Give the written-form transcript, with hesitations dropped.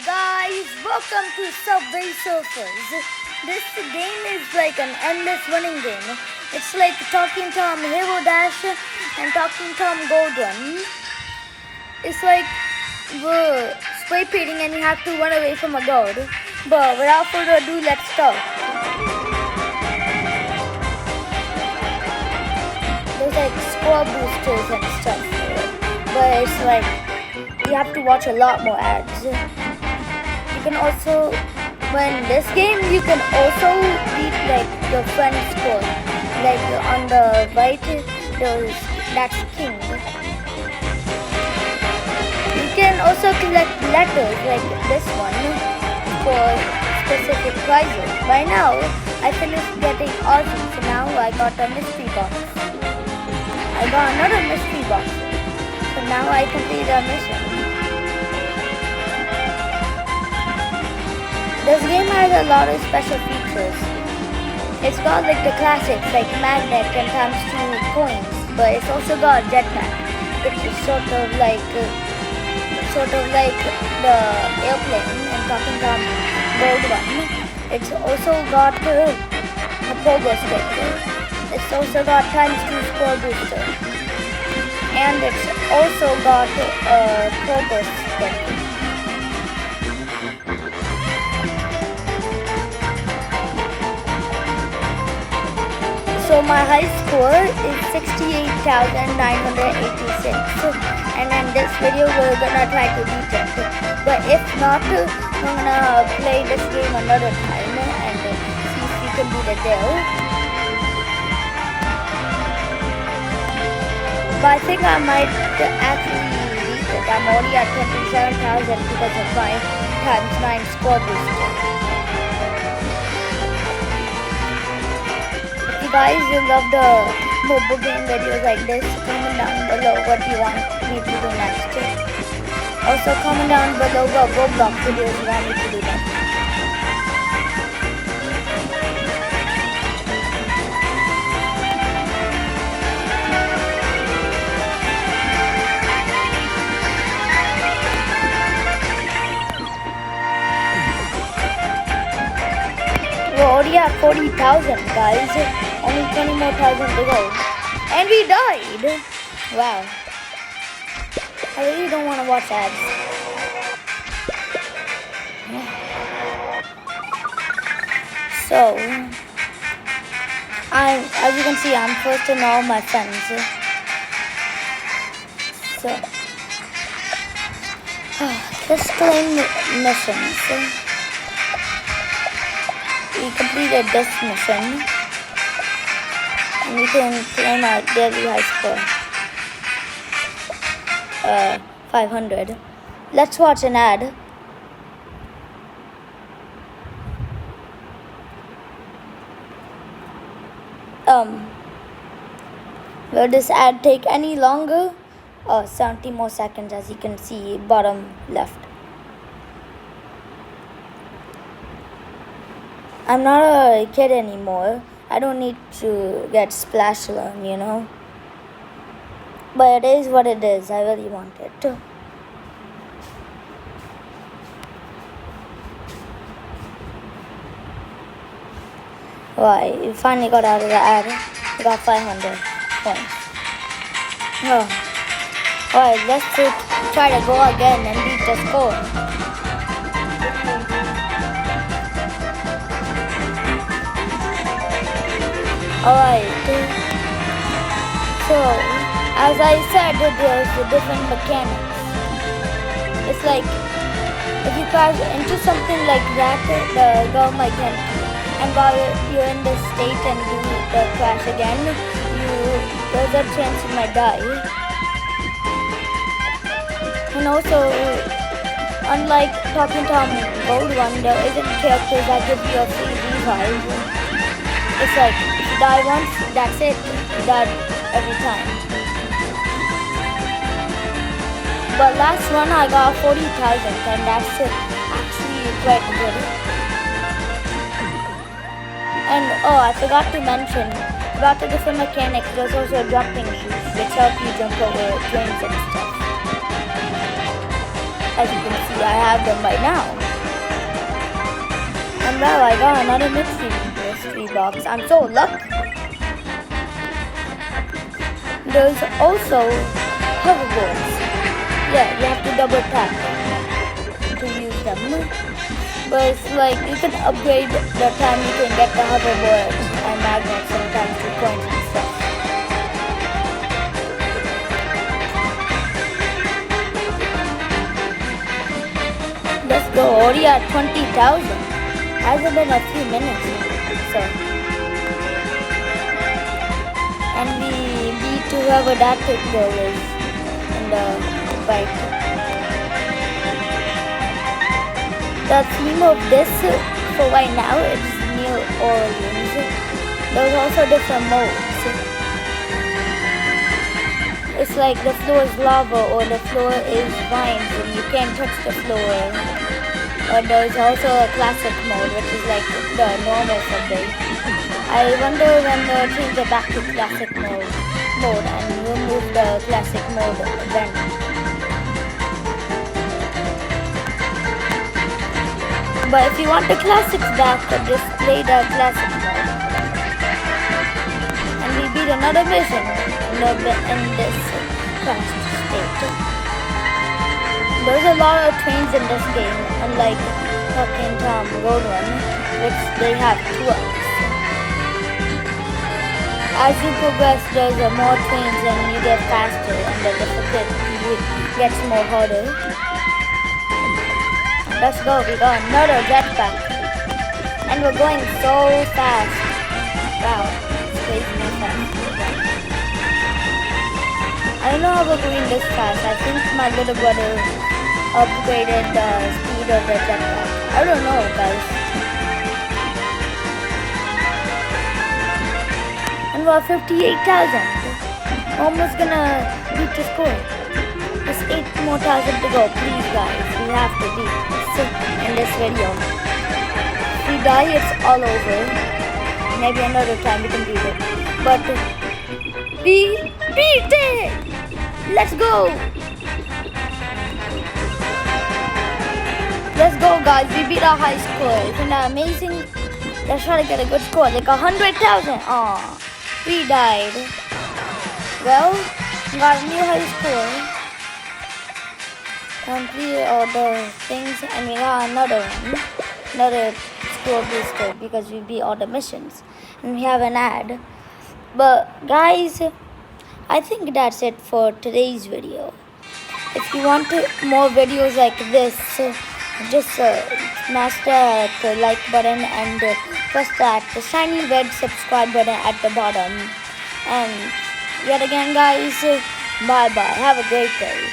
Guys, welcome to Subway Surfers. This game is like an endless running game. It's like Talking Tom Hero Dash and Talking Tom Gold Run. It's like we're spray painting and you have to run away from a gold. But without further ado, let's start. There's like score boosters and stuff. But it's like you have to watch a lot more ads. You can also, when this game, you can also beat like your friend's score. Like on the right, that's king. You can also collect letters like this one for specific prizes. By now, I finished getting Aussie, so now I got a mystery box. I got another mystery box. So now I complete a mission. This game has a lot of special features. It's got like the classics like magnet and times 2 coins, but it's also got jetpack, which is sort of like the airplane and Talking Tom Gold One. It's also got a pogo stick. It's also got times 2 score booster, and it's also got a pogo stick. So my high score is 68,986, and in this video we're gonna try to beat it. But if not, I'm gonna play this game another time and see if we can beat it there. But I think I might actually beat it. I'm already at 27,000 because of my times 9 score booster. If you guys love the mobile game videos like this, comment down below what you want me to do next. Also comment down below what Roblox videos you want me to do next. We're already at 40,000 guys. Only 20 more thousand to go. And we died! Wow. I really don't want to watch ads. So, as you can see, I'm first in all my friends. So, let's claim missions. We completed this mission. And we can claim our daily high score. 500. Let's watch an ad. Will this ad take any longer? 70 more seconds, as you can see, bottom left. I'm not a kid anymore. I don't need to get Splash Learn, you know. But it is what it is. I really want it. Right, we finally got out of the ad. We got 500 points. Oh. Alright, let's try to go again and beat the score. Alright, so as I said, there's different mechanics. It's like if you crash into something like that, the girl might get you. And while you're in this state and do the crash again, there's a chance you might die. And also, unlike Talking Tom Gold One, there isn't characters that give you a free revive. It's like, if you die once, that's it. You died every time. But last one I got 40,000 and that's actually quite good. And I forgot to mention, about the different mechanics, there's also jumping shoes, which help you jump over trains and stuff. As you can see, I have them right now. And wow, I got another mystery box. I'm so lucky. There's also hoverboards. Yeah, you have to double tap to use them. But it's like you can upgrade the time you can get the hoverboards and magnets sometimes to coins and stuff. Let's go. Already at 20,000. Hasn't been a few minutes now. So, and we need to have a that girl is in the bike. The theme of this for right now is New Orleans. There's also different modes. It's like the floor is lava or the floor is vines and you can't touch the floor. Or there's also a classic mode, which is like the normal subway. I wonder when they'll change it back to classic mode and remove the classic mode then. But if you want the classics back, just play the classic mode. And we beat another mission in this crashed state. There's a lot of trains in this game, unlike Talking Tom Road Run, which they have trucks. As you progress, there's more trains and you get faster, and the difficulty gets more harder. Let's go, we got another jetpack. And we're going so fast. Wow, it's crazy fast. I don't know how we're going this fast. I think my little brother upgraded the speed of the jetpack. I don't know, guys. And we're 58,000. Almost gonna beat the score. Just 8 more thousand to go. Please, guys, we have to beat this in this video. If we die, it's all over. Maybe another time we can beat it. But we beat it! Let's go! Let's go, guys. We beat our high score. Isn't that amazing? Let's try to get a good score. Like 100,000. Aw, we died. Well, got a new high score. Complete all the things, and we got another one. Another score booster because we beat all the missions. And we have an ad. But, guys, I think that's it for today's video. If you want more videos like this, just smash the like button and press the shiny red subscribe button at the bottom. And yet again, guys, bye bye. Have a great day.